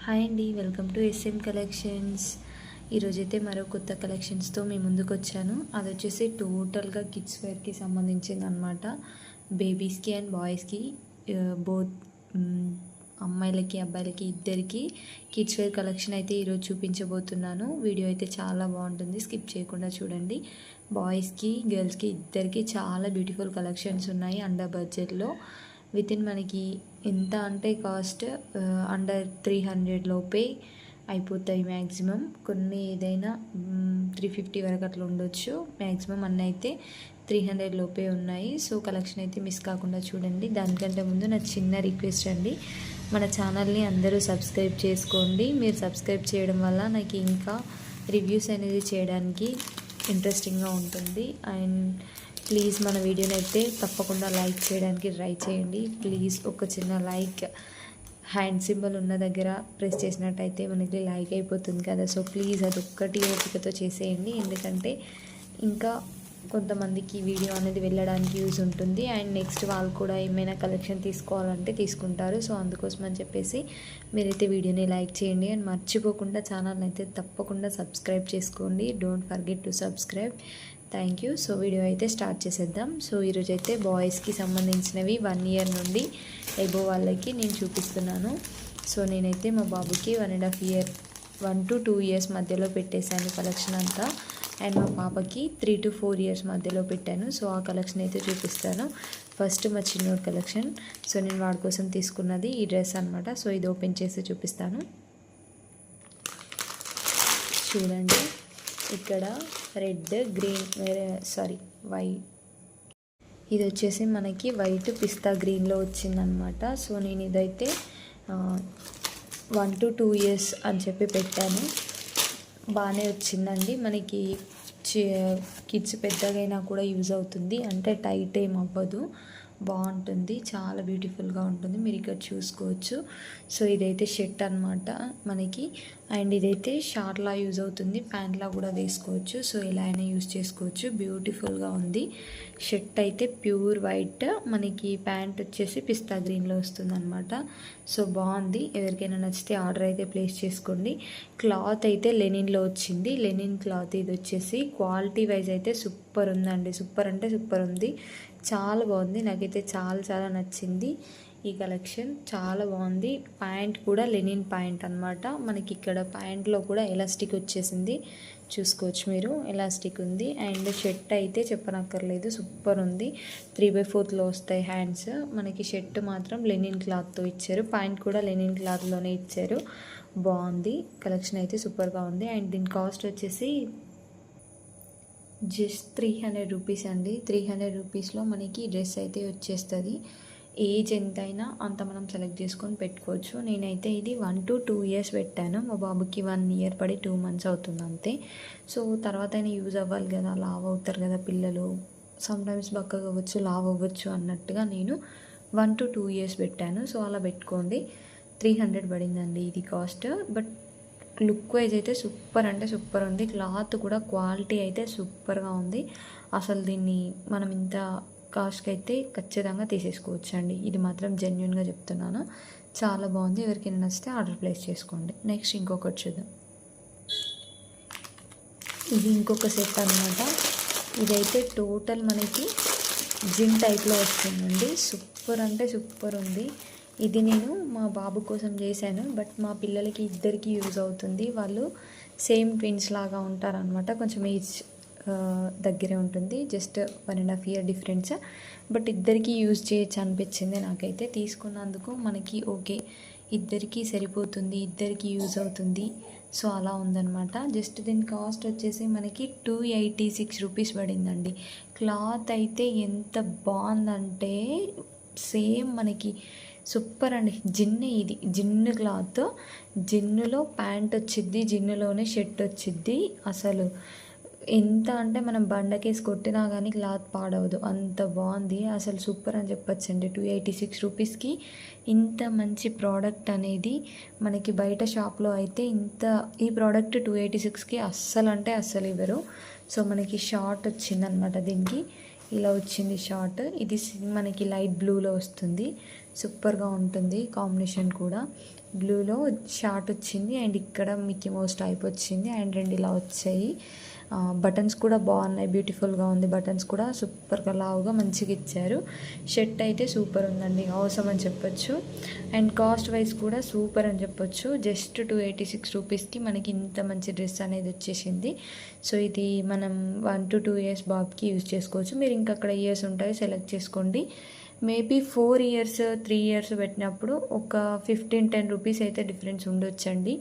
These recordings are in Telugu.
హాయ్ అండి, వెల్కమ్ టు ఎస్ఎం కలెక్షన్స్. ఈరోజైతే మరో కొత్త కలెక్షన్స్తో మీ ముందుకు వచ్చాను. అది వచ్చేసి టోటల్గా కిడ్స్ వేర్కి సంబంధించింది అనమాట. బేబీస్కి అండ్ బాయ్స్కి బోత్ అమ్మాయిలకి అబ్బాయిలకి ఇద్దరికి కిడ్స్ వేర్ కలెక్షన్ అయితే ఈరోజు చూపించబోతున్నాను. వీడియో అయితే చాలా బాగుంటుంది, స్కిప్ చేయకుండా చూడండి. బాయ్స్కి గర్ల్స్కి ఇద్దరికి చాలా బ్యూటిఫుల్ కలెక్షన్స్ ఉన్నాయి అండర్ బడ్జెట్లో. వితిన్ మనకి ఎంత అంటే కాస్ట్ అండర్ 300 లోపే అయిపోతాయి మ్యాక్సిమం. కొన్ని ఏదైనా 350 వరకు అట్లా ఉండొచ్చు. మ్యాక్సిమం అన్నీ అయితే 300 లోపే ఉన్నాయి. సో కలెక్షన్ అయితే మిస్ కాకుండా చూడండి. దానికంటే ముందు నా చిన్న రిక్వెస్ట్ అండి, మన ఛానల్ని అందరూ సబ్స్క్రైబ్ చేసుకోండి. మీరు సబ్స్క్రైబ్ చేయడం వల్ల నాకు ఇంకా రివ్యూస్ అనేది చేయడానికి ఇంట్రెస్టింగ్గా ఉంటుంది. అండ్ ప్లీజ్ మన వీడియోని అయితే తప్పకుండా లైక్ చేయడానికి ట్రై చేయండి. ప్లీజ్ ఒక చిన్న లైక్, హ్యాండ్ సింబల్ ఉన్న దగ్గర ప్రెస్ చేసినట్టయితే మనకి లైక్ అయిపోతుంది కదా. సో ప్లీజ్ అదొక్కటి ఓపికతో చేసేయండి, ఎందుకంటే ఇంకా కొంతమందికి వీడియో అనేది వెళ్ళడానికి యూజ్ ఉంటుంది. అండ్ నెక్స్ట్ వాళ్ళు కూడా ఏమైనా కలెక్షన్ తీసుకోవాలంటే తీసుకుంటారు. సో అందుకోసం అని చెప్పేసి మీరైతే వీడియోని లైక్ చేయండి. అండ్ మర్చిపోకుండా ఛానల్ అయితే తప్పకుండా సబ్స్క్రైబ్ చేసుకోండి. Don't forget to subscribe. Thank you. So video అయితే స్టార్ట్ చేసేద్దాం. సో ఈరోజు అయితే బాయ్స్కి సంబంధించినవి 1 ఇయర్ నుండి ఎబో వాళ్ళకి నేను చూపిస్తున్నాను. సో నేనైతే మా బాబుకి 1.5 ఇయర్ 1 to 2 ఇయర్స్ మధ్యలో పెట్టేశాను కలెక్షన్ అంతా. అండ్ మా పాపకి 3 to 4 ఇయర్స్ మధ్యలో పెట్టాను. సో ఆ కలెక్షన్ అయితే చూపిస్తాను. ఫస్ట్ మా చిన్నోడు కలెక్షన్. సో నేను వాడి కోసం తీసుకున్నది ఈ డ్రెస్ అనమాట. సో ఇది ఓపెన్ చేసి చూపిస్తాను. చూడండి, ఇక్కడ రెడ్, గ్రీన్, వైట్, ఇది వచ్చేసి మనకి వైట్ పిస్తా గ్రీన్లో వచ్చిందనమాట. సో నేను ఇదైతే 1 to 2 ఇయర్స్ అని చెప్పి పెట్టాను. బాగానే వచ్చిందండి. మనకి కిడ్స్ పెద్దగైనా కూడా యూజ్ అవుతుంది, అంటే టైట్ ఏం అవ్వదు, బాగుంటుంది, చాలా బ్యూటిఫుల్గా ఉంటుంది. మీరు ఇక్కడ చూసుకోవచ్చు. సో ఇదైతే షర్ట్ అనమాట మనకి. అండ్ ఇదైతే షార్ట్లా యూజ్ అవుతుంది, ప్యాంట్లా కూడా వేసుకోవచ్చు. సో ఎలా అయినా యూజ్ చేసుకోవచ్చు. బ్యూటిఫుల్గా ఉంది. షర్ట్ అయితే ప్యూర్ వైట్, మనకి ప్యాంట్ వచ్చేసి పిస్తా గ్రీన్లో వస్తుంది అనమాట. సో బాగుంది. ఎవరికైనా నచ్చితే ఆర్డర్ అయితే ప్లేస్ చేసుకోండి. క్లాత్ అయితే లెనిన్లో వచ్చింది. లెనిన్ క్లాత్ ఇది వచ్చేసి క్వాలిటీ వైజ్ అయితే సూపర్ ఉందండి. సూపర్ అంటే సూపర్ ఉంది, చాలా బాగుంది. నాకైతే చాలా చాలా నచ్చింది ఈ కలెక్షన్, చాలా బాగుంది. ప్యాంట్ కూడా లెనిన్ ప్యాంట్ అనమాట. మనకి ఇక్కడ ప్యాంట్లో కూడా ఎలాస్టిక్ వచ్చేసింది, చూసుకోవచ్చు మీరు, ఎలాస్టిక్ ఉంది. అండ్ షర్ట్ అయితే చెప్పనక్కర్లేదు, సూపర్ ఉంది. 3/4 వస్తాయి హ్యాండ్స్. మనకి షర్ట్ మాత్రం లెనిన్ క్లాత్తో ఇచ్చారు, ప్యాంట్ కూడా లెనిన్ క్లాత్లోనే ఇచ్చారు. బాగుంది, కలెక్షన్ అయితే సూపర్గా ఉంది. అండ్ దీని కాస్ట్ వచ్చేసి జస్ట్ 300 రూపీస్ అండి. 300 రూపీస్లో మనకి డ్రెస్ అయితే వచ్చేస్తుంది. ఏజ్ ఎంతైనా అంత మనం సెలెక్ట్ చేసుకొని పెట్టుకోవచ్చు. నేనైతే ఇది 1 to 2 ఇయర్స్ పెట్టాను. మా బాబుకి 1 ఇయర్ పడి 2 మంత్స్ అవుతుంది అంతే. సో తర్వాత అయినా యూజ్ అవ్వాలి కదా, లావ్ అవుతారు కదా పిల్లలు, సమ్టైమ్స్ బక్కగా అవ్వచ్చు, లావ్ అవ్వచ్చు అన్నట్టుగా నేను 1 to 2 ఇయర్స్ పెట్టాను. సో అలా పెట్టుకోండి. 300 పడిందండి ఇది కాస్ట్. బట్ లుక్ వైజ్ అయితే సూపర్ అంటే సూపర్ ఉంది. క్లాత్ కూడా క్వాలిటీ అయితే సూపర్గా ఉంది. అసలు దీన్ని మనం ఇంత కాస్ట్కి అయితే ఖచ్చితంగా తీసేసుకోవచ్చు అండి. ఇది మాత్రం జెన్యున్గా చెప్తున్నాను, చాలా బాగుంది. ఎవరికైనా నచ్చితే ఆర్డర్ ప్లేస్ చేసుకోండి. నెక్స్ట్ ఇంకొకటి చూద్దాం. ఇది ఇంకొక సెట్ అనమాట. ఇదైతే టోటల్ మనకి జిమ్ టైప్లో వస్తుందండి. సూపర్ అంటే సూపర్ ఉంది. ఇది నేను మా బాబు కోసం చేశాను, బట్ మా పిల్లలకి ఇద్దరికి యూజ్ అవుతుంది. వాళ్ళు సేమ్ ట్విన్స్ లాగా ఉంటారనమాట. కొంచెం ఏజ్ దగ్గరే ఉంటుంది, జస్ట్ 1.5 ఇయర్ డిఫరెన్స్. బట్ ఇద్దరికి యూజ్ చేయొచ్చు అనిపించింది నాకైతే. తీసుకున్నందుకు మనకి ఓకే, ఇద్దరికి సరిపోతుంది, ఇద్దరికి యూజ్ అవుతుంది. సో అలా ఉందన్నమాట. జస్ట్ దీని కాస్ట్ వచ్చేసి మనకి 286 రూపీస్ పడిందండి. క్లాత్ అయితే ఎంత బాగుందంటే సేమ్ మనకి సూపర్ అండి. జిన్ను, ఇది జిన్ను క్లాత్, జిన్నులో ప్యాంట్ వచ్చిద్ది, జిన్నులోనే షర్ట్ వచ్చిద్ది. అసలు ఎంత అంటే మనం బండకేసి కొట్టినా కానీ క్లాత్ పాడవదు, అంత బాగుంది. అసలు సూపర్ అని చెప్పొచ్చండి. 286 రూపీస్కి ఇంత మంచి ప్రోడక్ట్ అనేది మనకి బయట షాప్లో అయితే ఈ ప్రోడక్ట్ 286కి అస్సలు అంటే అస్సలు ఇవ్వరు. సో మనకి షార్ట్ వచ్చిందనమాట, దీనికి ఇలా వచ్చింది షార్ట్. ఇది మనకి లైట్ బ్లూలో వస్తుంది. సూపర్గా ఉంటుంది. కాంబినేషన్ కూడా బ్లూలో షార్ట్ వచ్చింది అండ్ ఇక్కడ మిక్కీ మౌస్ టైప్ వచ్చింది అండ్ 2 ఇలా వచ్చాయి. బటన్స్ కూడా బాగున్నాయి, బ్యూటిఫుల్గా ఉంది. బటన్స్ కూడా సూపర్గా లావుగా మంచిగా ఇచ్చారు. షర్ట్ అయితే సూపర్ ఉందండి, అవసరం అని చెప్పొచ్చు. అండ్ కాస్ట్ వైజ్ కూడా సూపర్ అని చెప్పొచ్చు. జస్ట్ 286 రూపీస్కి మనకి ఇంత మంచి డ్రెస్ అనేది వచ్చేసింది. సో ఇది మనం 1 to 2 years బాబుకి యూజ్ చేసుకోవచ్చు. మీరు ఇంకా అక్కడ ఇయర్స్ ఉంటాయి, సెలెక్ట్ చేసుకోండి. మేబీ 4 years 3 years పెట్టినప్పుడు ఒక 15-10 రూపీస్ అయితే డిఫరెన్స్ ఉండొచ్చండి,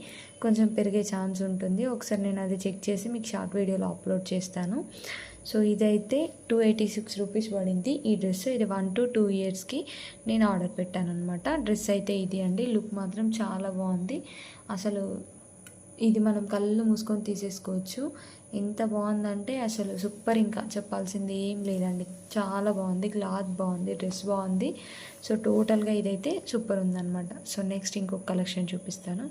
కొంచెం పెరిగే ఛాన్స్ ఉంటుంది. ఒకసారి నేను అది చెక్ చేసి మీకు షార్ట్ వీడియోలో అప్లోడ్ చేస్తాను. సో ఇదైతే 286 రూపీస్ పడింది ఈ డ్రెస్. ఇది 1 to 2 yearsకి నేను ఆర్డర్ పెట్టాను అనమాట. డ్రెస్ అయితే ఇది అండి. లుక్ మాత్రం చాలా బాగుంది. అసలు ఇది మనం కళ్ళు మూసుకొని తీసేసుకోవచ్చు. ఎంత బాగుందంటే అసలు సూపర్, ఇంకా చెప్పాల్సింది ఏం లేదండి. చాలా బాగుంది, క్లాత్ బాగుంది, డ్రెస్ బాగుంది. సో టోటల్గా ఇదైతే సూపర్ ఉందన్నమాట. సో నెక్స్ట్ ఇంకొక కలెక్షన్ చూపిస్తాను.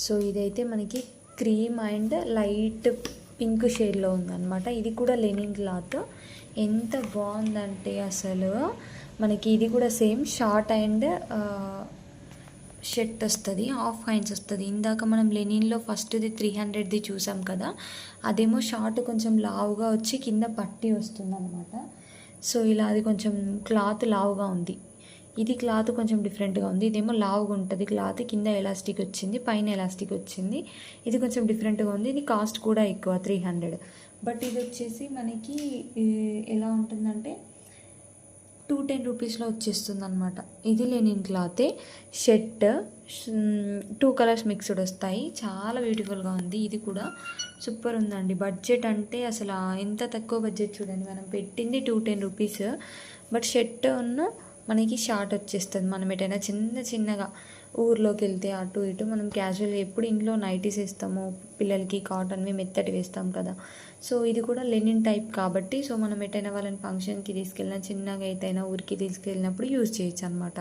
సో ఇదైతే మనకి క్రీమ్ అండ్ లైట్ పింక్ షేడ్లో ఉందన్నమాట. ఇది కూడా లెనిన్ క్లాత్. ఎంత బాగుందంటే అసలు మనకి ఇది కూడా సేమ్ షార్ట్ అండ్ షర్ట్ వస్తుంది, హాఫ్ హ్యాండ్స్ వస్తుంది. ఇందాక మనం లెనిన్లో ఫస్ట్ది 300ది చూసాం కదా, అదేమో షార్ట్ కొంచెం లావుగా వచ్చి కింద పట్టి వస్తుంది అనమాట. సో ఇలా అది కొంచెం క్లాత్ లావుగా ఉంది. ఇది క్లాత్ కొంచెం డిఫరెంట్గా ఉంది. ఇదేమో లావుగా ఉంటుంది క్లాత్, కింద ఎలాస్టిక్ వచ్చింది, పైన ఎలాస్టిక్ వచ్చింది. ఇది కొంచెం డిఫరెంట్గా ఉంది. ఇది కాస్ట్ కూడా ఎక్కువ 300. బట్ ఇది వచ్చేసి మనకి ఎలా ఉంటుందంటే 210 రూపీస్లో వచ్చేస్తుంది అనమాట. ఇది లెనిన్ క్లాతే. షర్ట్ 2 కలర్స్ మిక్స్డ్ వస్తాయి. చాలా బ్యూటిఫుల్గా ఉంది. ఇది కూడా సూపర్ ఉందండి. బడ్జెట్ అంటే అసలు ఎంత తక్కువ బడ్జెట్ చూడండి. మనం పెట్టింది 210 రూపీస్, బట్ షర్ట్ మనకి షార్ట్ వచ్చేస్తుంది. మనం ఎటైనా చిన్నగా ఊర్లోకి వెళ్తే అటు ఇటు మనం క్యాజువల్గా ఎప్పుడు ఇంట్లో నైటీస్ వేస్తాము, పిల్లలకి కాటన్వి మెత్తటి వేస్తాం కదా. సో ఇది కూడా లెనిన్ టైప్ కాబట్టి సో మనం ఎటైనా వాళ్ళని ఫంక్షన్కి తీసుకెళ్ళినా, చిన్నగా ఎటైనా ఊరికి తీసుకెళ్ళినప్పుడు యూజ్ చేయొచ్చు అనమాట.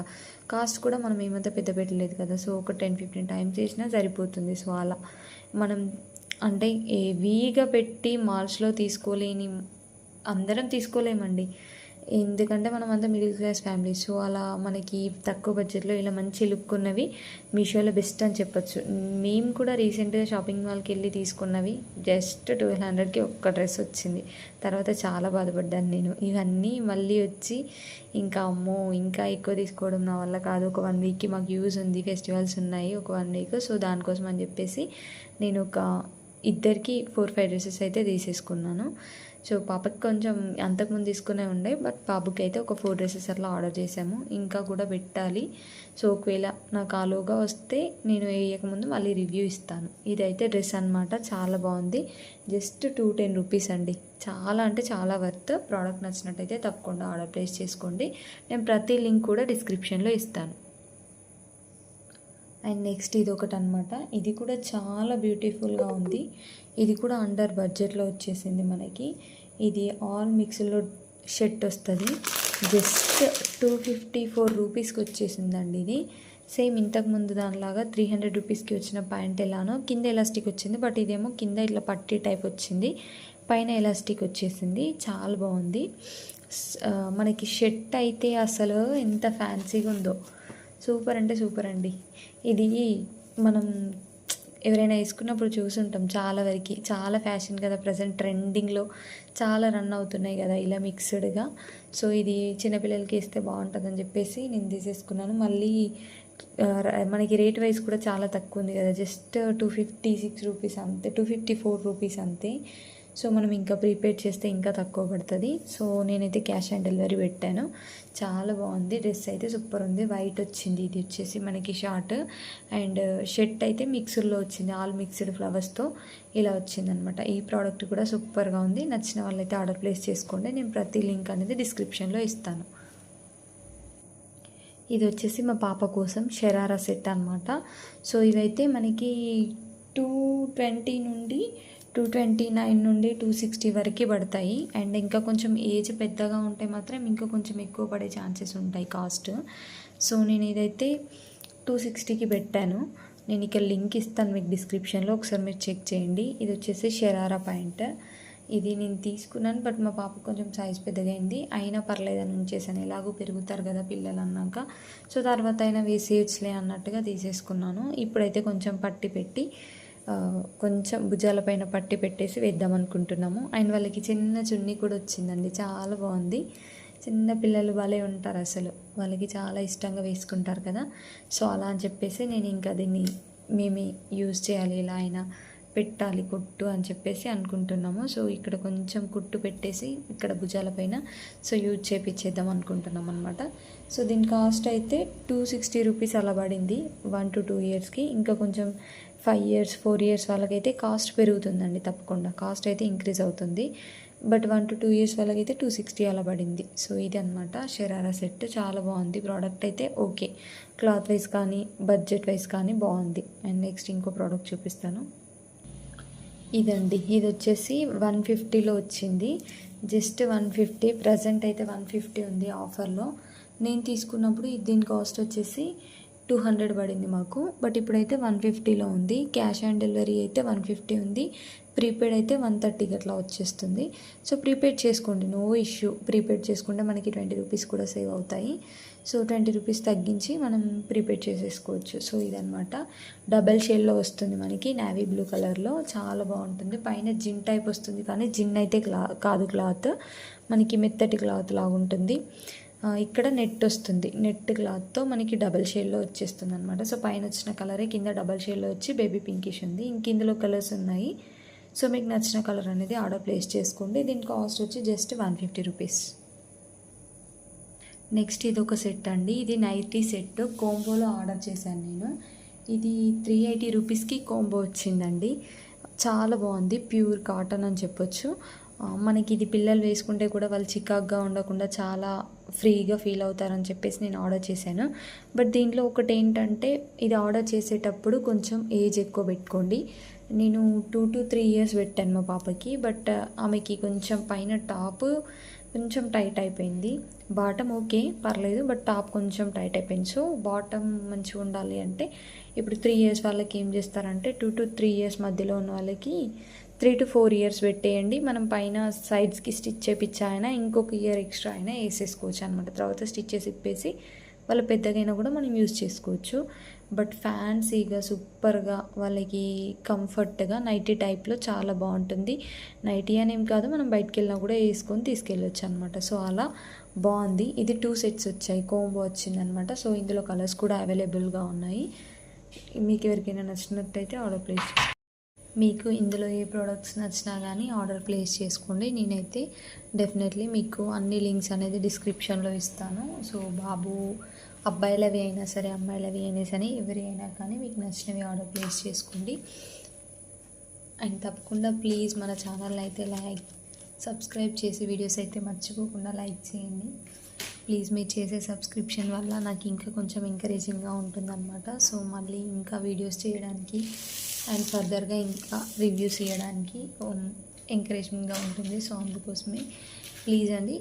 కాస్ట్ కూడా మనం ఏమంతా పెద్ద పెట్టలేదు కదా. సో ఒక 10-15 టైమ్స్ వేసినా సరిపోతుంది. సో అలా మనం అంటే హెవీగా పెట్టి మాల్స్లో తీసుకోలేని అందరం తీసుకోలేమండి, ఎందుకంటే మనం అంతా మిడిల్ క్లాస్ ఫ్యామిలీ. సో అలా మనకి తక్కువ బడ్జెట్లో ఇలా మంచి లుక్ ఉన్నవి మీషోలో బెస్ట్ అని చెప్పొచ్చు. మేము కూడా రీసెంట్గా షాపింగ్ మాల్కి వెళ్ళి తీసుకున్నవి జస్ట్ 1200కి ఒక్క డ్రెస్ వచ్చింది. తర్వాత చాలా బాధపడ్డాను నేను. ఇవన్నీ మళ్ళీ వచ్చి ఇంకా అమ్మో ఇంకా ఎక్కువ తీసుకోవడం నా వల్ల కాదు. ఒక 1 వీక్కి మాకు యూజ్ ఉంది, ఫెస్టివల్స్ ఉన్నాయి ఒక 1 వీక్. సో దానికోసం అని చెప్పేసి నేను ఒక ఇద్దరికి 4-5 డ్రెస్సెస్ అయితే తీసేసుకున్నాను. సో పాపకి కొంచెం అంతకుముందు తీసుకునే ఉండే, బట్ బాబుకి అయితే ఒక 4 డ్రెస్సెస్ అట్లా ఆర్డర్ చేసాము. ఇంకా కూడా పెట్టాలి. సో ఒకవేళ నాకు ఆలోగా వస్తే నేను వేయకముందు మళ్ళీ రివ్యూ ఇస్తాను. ఇదైతే డ్రెస్ అనమాట, చాలా బాగుంది. జస్ట్ 210 రూపీస్ అండి. చాలా అంటే చాలా వర్త్. ప్రోడక్ట్ నచ్చినట్టయితే తప్పకుండా ఆర్డర్ ప్లేస్ చేసుకోండి. నేను ప్రతి లింక్ కూడా డిస్క్రిప్షన్లో ఇస్తాను. అండ్ నెక్స్ట్ ఇది ఒకటి అనమాట. ఇది కూడా చాలా బ్యూటిఫుల్గా ఉంది. ఇది కూడా అండర్ బడ్జెట్లో వచ్చేసింది మనకి. ఇది ఆల్ మిక్స్లో షర్ట్ వస్తుంది. జస్ట్ 254 రూపీస్కి వచ్చేసిందండి. ఇది సేమ్ ఇంతకుముందు దానిలాగా 300 రూపీస్కి వచ్చిన ప్యాంట్ ఎలానో కింద ఎలాస్టిక్ వచ్చింది, బట్ ఇదేమో కింద ఇట్లా పట్టీ టైప్ వచ్చింది, పైన ఎలాస్టిక్ వచ్చేసింది. చాలా బాగుంది. మనకి షర్ట్ అయితే అసలు ఎంత ఫ్యాన్సీగా ఉందో, సూపర్ అంటే సూపర్ అండి. ఇది మనం ఎవరైనా వేసుకున్నప్పుడు చూసుంటాం చాలా వరకు. చాలా ఫ్యాషన్ కదా, ప్రజెంట్ ట్రెండింగ్లో చాలా రన్ అవుతున్నాయి కదా ఇలా మిక్స్డ్గా. సో ఇది చిన్నపిల్లలకి వేస్తే బాగుంటుందని చెప్పేసి నేను తీసేసుకున్నాను. మళ్ళీ మనకి రేట్ వైజ్ కూడా చాలా తక్కువ ఉంది కదా, జస్ట్ 256 రూపీస్ అంతే, 254 రూపీస్ అంతే. సో మనం ఇంకా ప్రీపేడ్ చేస్తే ఇంకా తక్కువ పడుతుంది. సో నేనైతే క్యాష్ ఆన్ డెలివరీ పెట్టాను. చాలా బాగుంది. డ్రెస్ అయితే సూపర్ ఉంది. వైట్ వచ్చింది. ఇది వచ్చేసి మనకి షార్ట్ అండ్ షర్ట్ అయితే మిక్స్డ్లో వచ్చింది, ఆల్ మిక్స్డ్ ఫ్లవర్స్తో ఇలా వచ్చిందనమాట. ఈ ప్రోడక్ట్ కూడా సూపర్గా ఉంది. నచ్చిన వాళ్ళైతే ఆర్డర్ ప్లేస్ చేసుకోండి. నేను ప్రతి లింక్ అనేది డిస్క్రిప్షన్లో ఇస్తాను. ఇది వచ్చేసి మా పాప కోసం షరారా సెట్ అనమాట. సో ఇవైతే మనకి 220 నుండి 229 నుండి 260 వరకు పడతాయి. అండ్ ఇంకా కొంచెం ఏజ్ పెద్దగా ఉంటే మాత్రం ఇంకా కొంచెం ఎక్కువ పడే ఛాన్సెస్ ఉంటాయి కాస్ట్. సో నేను ఇదైతే 260కి పెట్టాను. నేను ఇక్కడ లింక్ ఇస్తాను మీకు డిస్క్రిప్షన్లో, ఒకసారి మీరు చెక్ చేయండి. ఇది వచ్చేసి షరారా ప్యాంట్. ఇది నేను తీసుకున్నాను, బట్ మా పాప కొంచెం సైజ్ పెద్దగా అయింది, అయినా పర్లేదని ఉంచేసాను. ఎలాగో పెరుగుతారు కదా పిల్లలు అన్నాక, సో తర్వాత అయినా వేసేయచ్చులే అన్నట్టుగా తీసేసుకున్నాను. ఇప్పుడైతే కొంచెం పట్టి పెట్టి కొంచెం భుజాల పైన పట్టి పెట్టేసి వేద్దాం అనుకుంటున్నాము. అండ్ వాళ్ళకి చిన్న చున్నీ కూడా వచ్చిందండి, చాలా బాగుంది. చిన్న పిల్లలు భలే ఉంటారు అసలు, వాళ్ళకి చాలా ఇష్టంగా వేసుకుంటారు కదా. సో అలా అని చెప్పేసి నేను ఇంకా దీన్ని మేమే యూజ్ చేయాలి, ఇలా అయినా పెట్టాలి కుట్టు అని చెప్పేసి అనుకుంటున్నాము. సో ఇక్కడ కొంచెం కుట్టు పెట్టేసి ఇక్కడ భుజాల పైన సో యూజ్ చేపించేద్దాం అనుకుంటున్నాం అనమాట. సో దీని కాస్ట్ అయితే 260 రూపీస్ అలా పడింది 1 to 2 ఇయర్స్కి. ఇంకా కొంచెం 5 years 4 years వాళ్ళకైతే కాస్ట్ పెరుగుతుందండి, తప్పకుండా కాస్ట్ అయితే ఇంక్రీజ్ అవుతుంది. బట్ 1 to 2 years వాళ్ళకైతే 260 అలా పడింది. సో ఇది అనమాట షరారా సెట్, చాలా బాగుంది ప్రోడక్ట్ అయితే. ఓకే, క్లాత్ వైజ్ కానీ బడ్జెట్ వైజ్ కానీ బాగుంది. అండ్ నెక్స్ట్ ఇంకో ప్రోడక్ట్ చూపిస్తాను. ఇదండి, ఇది వచ్చేసి 150లో వచ్చింది, జస్ట్ 150. ప్రజెంట్ అయితే 150 ఉంది ఆఫర్లో. నేను తీసుకున్నప్పుడు దీని కాస్ట్ వచ్చేసి 200 పడింది మాకు, బట్ ఇప్పుడైతే 150లో ఉంది. క్యాష్ ఆన్ డెలివరీ అయితే 150 ఉంది, ప్రీపెయిడ్ అయితే 130 అట్లా వచ్చేస్తుంది. సో ప్రీపెయిడ్ చేసుకోండి, నో ఇష్యూ. ప్రీపెయిడ్ చేసుకుంటే మనకి 20 రూపీస్ కూడా సేవ్ అవుతాయి. సో 20 రూపీస్ తగ్గించి మనం ప్రీపెయిడ్ చేసేసుకోవచ్చు. సో ఇదనమాట, డబల్ షేడ్లో వస్తుంది మనకి, నేవీ బ్లూ కలర్లో, చాలా బాగుంటుంది. పైన జిన్ టైప్ వస్తుంది, కానీ జిన్ అయితే కాదు, క్లాత్ మనకి మెత్తటి క్లాత్ లాగా ఉంటుంది. ఇక్కడ నెట్ వస్తుంది, నెట్ క్లాత్తో మనకి డబల్ షేడ్లో వచ్చేస్తుంది అనమాట. సో పైన వచ్చిన కలరే కింద డబల్ షేడ్లో వచ్చి బేబీ పింకిష్ ఉంది. ఇంక ఇందులో కలర్స్ ఉన్నాయి. సో మీకు నచ్చిన కలర్ అనేది ఆర్డర్ ప్లేస్ చేసుకోండి. దీని కాస్ట్ వచ్చి జస్ట్ 150 రూపీస్. నెక్స్ట్ ఇది ఒక సెట్ అండి, ఇది నైటీ సెట్ కోంబోలో ఆర్డర్ చేశాను నేను. ఇది 380 రూపీస్కి కోంబో వచ్చిందండి, చాలా బాగుంది. ప్యూర్ కాటన్ అని చెప్పొచ్చు. మనకి ఇది పిల్లలు వేసుకుంటే కూడా వాళ్ళు చికాక్గా ఉండకుండా చాలా ఫ్రీగా ఫీల్ అవుతారని చెప్పేసి నేను ఆర్డర్ చేశాను. బట్ దీంట్లో ఒకటి ఏంటంటే, ఇది ఆర్డర్ చేసేటప్పుడు కొంచెం ఏజ్ ఎక్కువ పెట్టుకోండి. నేను 2 to 3 years పెట్టాను మా పాపకి, బట్ ఆమెకి కొంచెం పైన టాప్ కొంచెం టైట్ అయిపోయింది, బాటమ్ ఓకే పర్లేదు, బట్ టాప్ కొంచెం టైట్ అయిపోయింది. సో బాటమ్ మంచిగా ఉండాలి అంటే ఇప్పుడు 3 years వాళ్ళకి ఏం చేస్తారంటే 2 to 3 years మధ్యలో ఉన్న వాళ్ళకి 3 to 4 years పెట్టేయండి. మనం పైన సైడ్స్కి స్టిచ్ చేయించైనా ఇంకొక ఇయర్ ఎక్స్ట్రా అయినా వేసేసుకోవచ్చు అనమాట. తర్వాత స్టిచ్చెస్ ఇప్పేసి వాళ్ళు పెద్దగైనా కూడా మనం యూజ్ చేసుకోవచ్చు. బట్ ఫ్యాన్సీగా సూపర్గా వాళ్ళకి కంఫర్ట్గా నైటీ టైప్లో చాలా బాగుంటుంది. నైటీ అనేం కాదు, మనం బయటికి వెళ్ళినా కూడా వేసుకొని తీసుకెళ్ళొచ్చు అనమాట. సో అలా బాగుంది. ఇది 2 sets వచ్చాయి, కోంబో వచ్చిందనమాట. సో ఇందులో కలర్స్ కూడా అవైలబుల్గా ఉన్నాయి. మీకు ఎవరికైనా నచ్చినట్టయితే ఆర్డర్ ప్లేస్ చేసుకోండి. మీకు ఇందులో ఏ ప్రోడక్ట్స్ నచ్చినా కానీ ఆర్డర్ ప్లేస్ చేసుకోండి. నేనైతే డెఫినెట్లీ మీకు అన్ని లింక్స్ అనేది డిస్క్రిప్షన్లో ఇస్తాను. సో బాబు అబ్బాయిలవి అయినా సరే అమ్మాయిలవి అయినా సరే ఎవరి అయినా కానీ మీకు నచ్చినవి ఆర్డర్ ప్లేస్ చేసుకోండి. అండ్ తప్పకుండా ప్లీజ్ మన ఛానల్ని అయితే సబ్స్క్రైబ్ చేసి వీడియోస్ అయితే మర్చిపోకుండా లైక్ చేయండి. ప్లీజ్ మీరు చేసే సబ్స్క్రిప్షన్ వల్ల నాకు ఇంకా కొంచెం ఎంకరేజింగ్గా ఉంటుందన్నమాట. సో మళ్ళీ ఇంకా వీడియోస్ చేయడానికి అండ్ ఫర్దర్గా ఇంకా రివ్యూస్ చేయడానికి ఎంకరేజ్మెంట్గా ఉంటుంది. సో అందుకోసమే ప్లీజ్ అండి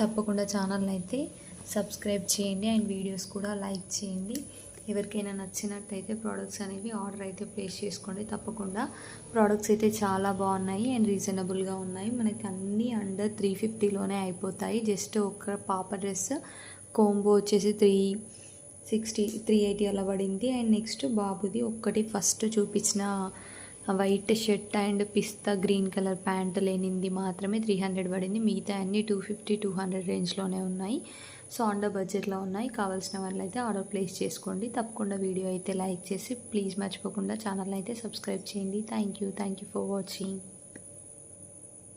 తప్పకుండా ఛానల్ని అయితే సబ్స్క్రైబ్ చేయండి అండ్ వీడియోస్ కూడా లైక్ చేయండి. ఎవరికైనా నచ్చినట్టయితే ప్రోడక్ట్స్ అనేవి ఆర్డర్ అయితే ప్లేస్ చేసుకోండి. తప్పకుండా ప్రోడక్ట్స్ అయితే చాలా బాగున్నాయి అండ్ రీజనబుల్గా ఉన్నాయి. మనకి అన్నీ అండర్ 350లోనే అయిపోతాయి. జస్ట్ ఒక పాప డ్రెస్ కోంబో వచ్చేసి 380 అలా పడింది. అండ్ నెక్స్ట్ బాబుది ఒక్కటి ఫస్ట్ చూపించిన వైట్ షర్ట్ అండ్ పిస్తా గ్రీన్ కలర్ ప్యాంట్ లేనింది మాత్రమే 300 పడింది. మిగతా అన్నీ 250-200 రేంజ్లోనే ఉన్నాయి. సో అండర్ బడ్జెట్లో ఉన్నాయి. కావాల్సిన వాళ్ళు అయితే ఆర్డర్ ప్లేస్ చేసుకోండి. తప్పకుండా వీడియో అయితే లైక్ చేసి ప్లీజ్ మర్చిపోకుండా ఛానల్ అయితే సబ్స్క్రైబ్ చేయండి. Thank you for watching.